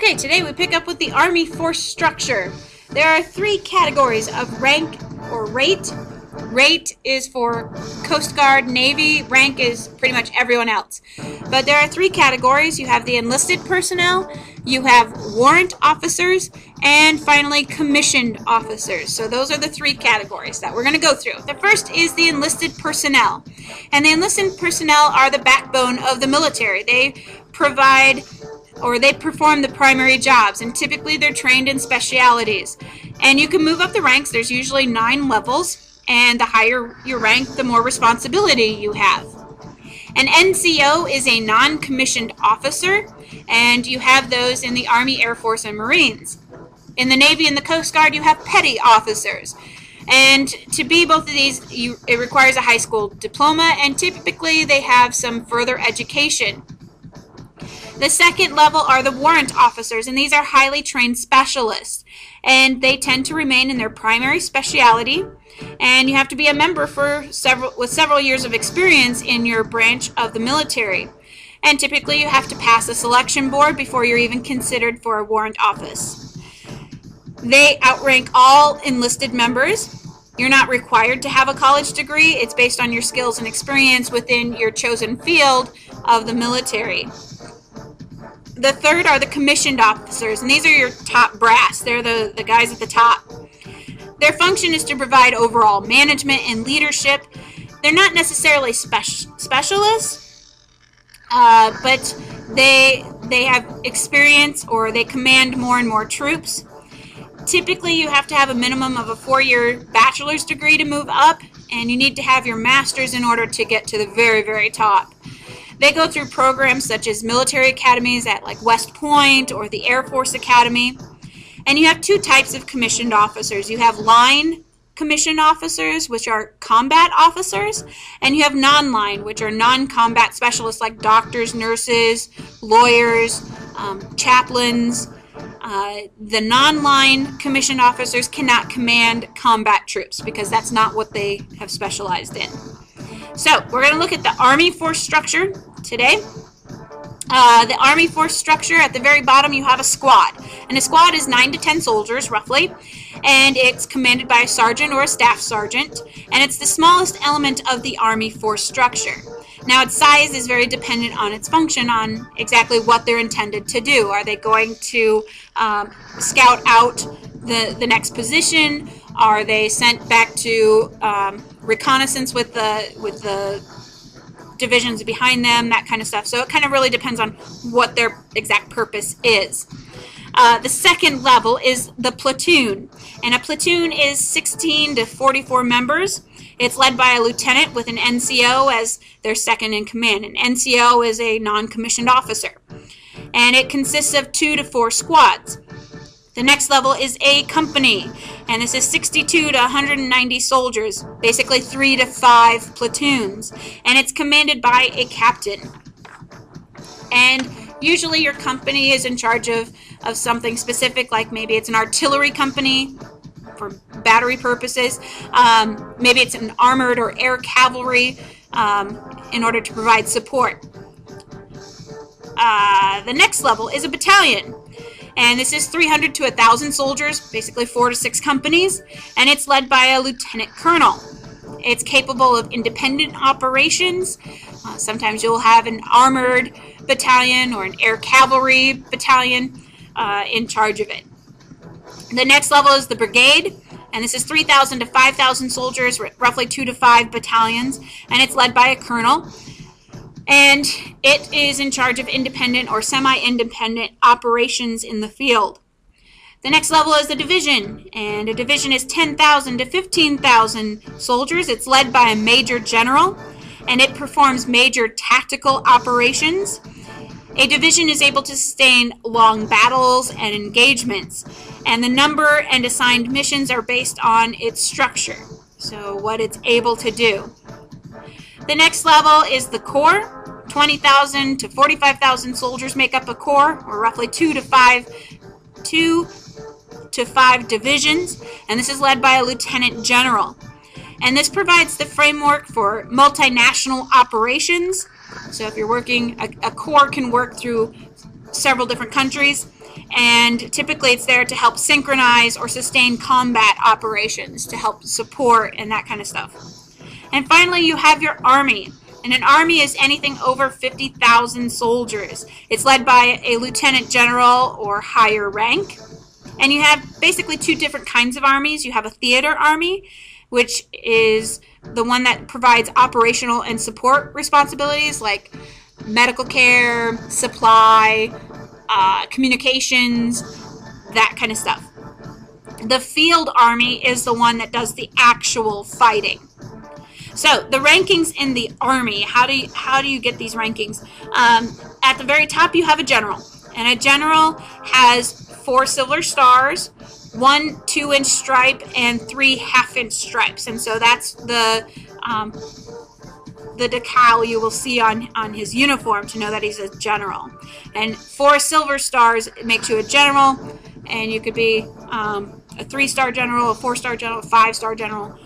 Okay, today we pick up with the Army force structure. There are three categories of rank or rate. Rate is for Coast Guard, Navy. Rank is pretty much everyone else. But there are three categories. You have the enlisted personnel, you have warrant officers, and finally commissioned officers. So those are the three categories that we're going to go through. The first is the enlisted personnel. And the enlisted personnel are the backbone of the military. They provide or they perform the primary jobs, and typically they're trained in specialities. And you can move up the ranks. There's usually 9 levels, and the higher your rank, the more responsibility you have. An NCO is a non-commissioned officer, and you have those in the Army, Air Force, and Marines. In the Navy and the Coast Guard, you have petty officers. And to be both of these, it requires a high school diploma, and typically they have some further education. The second level are the warrant officers, and these are highly trained specialists, and they tend to remain in their primary specialty, and you have to be a member with several years of experience in your branch of the military. And typically you have to pass a selection board before you're even considered for a warrant office. They outrank all enlisted members. You're not required to have a college degree. It's based on your skills and experience within your chosen field of the military. The third are the commissioned officers, and these are your top brass. They're the guys at the top. Their function is to provide overall management and leadership. They're not necessarily specialists, but they have experience, or they command more and more troops. Typically, you have to have a minimum of a 4-year bachelor's degree to move up, and you need to have your master's in order to get to the very, very top. They go through programs such as military academies at like West Point or the Air Force Academy. And you have 2 types of commissioned officers. You have line commissioned officers, which are combat officers, and you have non-line, which are non-combat specialists like doctors, nurses, lawyers, chaplains. The non-line commissioned officers cannot command combat troops because that's not what they have specialized in. So we're going to look at the Army force structure today. The Army force structure, at the very bottom you have a squad, and a squad is 9 to 10 soldiers roughly, and it's commanded by a sergeant or a staff sergeant, and it's the smallest element of the Army force structure. Now, its size is very dependent on its function, on exactly what they're intended to do. Are they going to scout out the next position? Are they sent back to reconnaissance with the divisions behind them, that kind of stuff? So it kind of really depends on what their exact purpose is. The second level is the platoon, and a platoon is 16 to 44 members. It's led by a lieutenant with an NCO as their second in command. An NCO is a non-commissioned officer, and it consists of 2 to 4 squads. The next level is a company, and this is 62 to 190 soldiers, basically 3 to 5 platoons, and it's commanded by a captain. And usually your company is in charge of something specific, like maybe it's an artillery company for battery purposes, maybe it's an armored or air cavalry in order to provide support. The next level is a battalion. And this is 300 to 1,000 soldiers, basically 4 to 6 companies, and it's led by a lieutenant colonel. It's capable of independent operations. Sometimes you'll have an armored battalion or an air cavalry battalion in charge of it. The next level is the brigade, and this is 3,000 to 5,000 soldiers, roughly 2 to 5 battalions, and it's led by a colonel. And it is in charge of independent or semi-independent operations in the field. The next level is the division, and a division is 10,000 to 15,000 soldiers. It's led by a major general, and it performs major tactical operations. A division is able to sustain long battles and engagements, and the number and assigned missions are based on its structure, so what it's able to do. The next level is the corps. 20,000 to 45,000 soldiers make up a corps, or roughly 2 to 5 divisions, and this is led by a lieutenant general. And this provides the framework for multinational operations. So if you're working, a corps can work through several different countries, and typically it's there to help synchronize or sustain combat operations, to help support and that kind of stuff. And finally, you have your army. And an army is anything over 50,000 soldiers. It's led by a lieutenant general or higher rank. And you have basically two different kinds of armies. You have a theater army, which is the one that provides operational and support responsibilities like medical care, supply, communications, that kind of stuff. The field army is the one that does the actual fighting. So the rankings in the army, how do you get these rankings? At the very top you have a general, and a general has 4 silver stars, 1 2-inch stripe, and 3 half-inch stripes. And so that's the decal you will see on his uniform to know that he's a general. And 4 silver stars makes you a general, and you could be a 3-star general, a 4-star general, a 5-star general.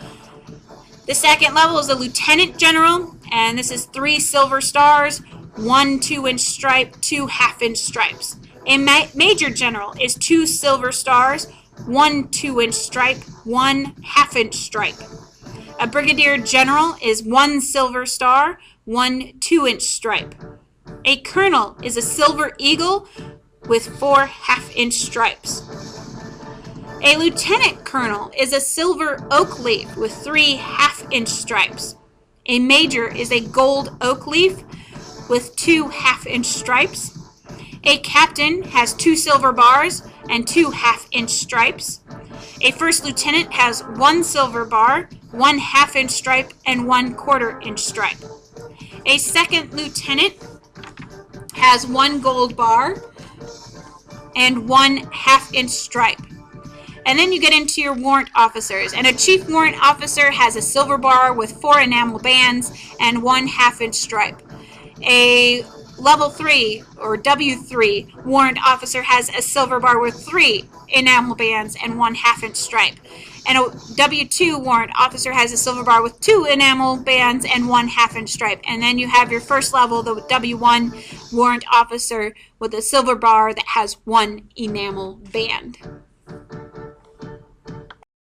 The second level is a lieutenant general, and this is 3 silver stars, 1 2-inch stripe, 2 half-inch stripes. A major general is 2 silver stars, 1 2-inch stripe, 1 half-inch stripe. A brigadier general is 1 silver star, 1 2-inch stripe. A colonel is a silver eagle with 4 half-inch stripes. A lieutenant colonel is a silver oak leaf with 3 half-inch stripes. A major is a gold oak leaf with 2 half-inch stripes. A captain has 2 silver bars and 2 half-inch stripes. A first lieutenant has 1 silver bar, 1 half-inch stripe, and 1 quarter-inch stripe. A second lieutenant has 1 gold bar and 1 half-inch stripe. And then you get into your warrant officers. And a chief warrant officer has a silver bar with 4 enamel bands and 1 half-inch stripe. A level 3 or W3 warrant officer has a silver bar with 3 enamel bands and 1 half-inch stripe. And a W2 warrant officer has a silver bar with 2 enamel bands and 1 half-inch stripe. And then you have your first level, the W1 warrant officer with a silver bar that has 1 enamel band.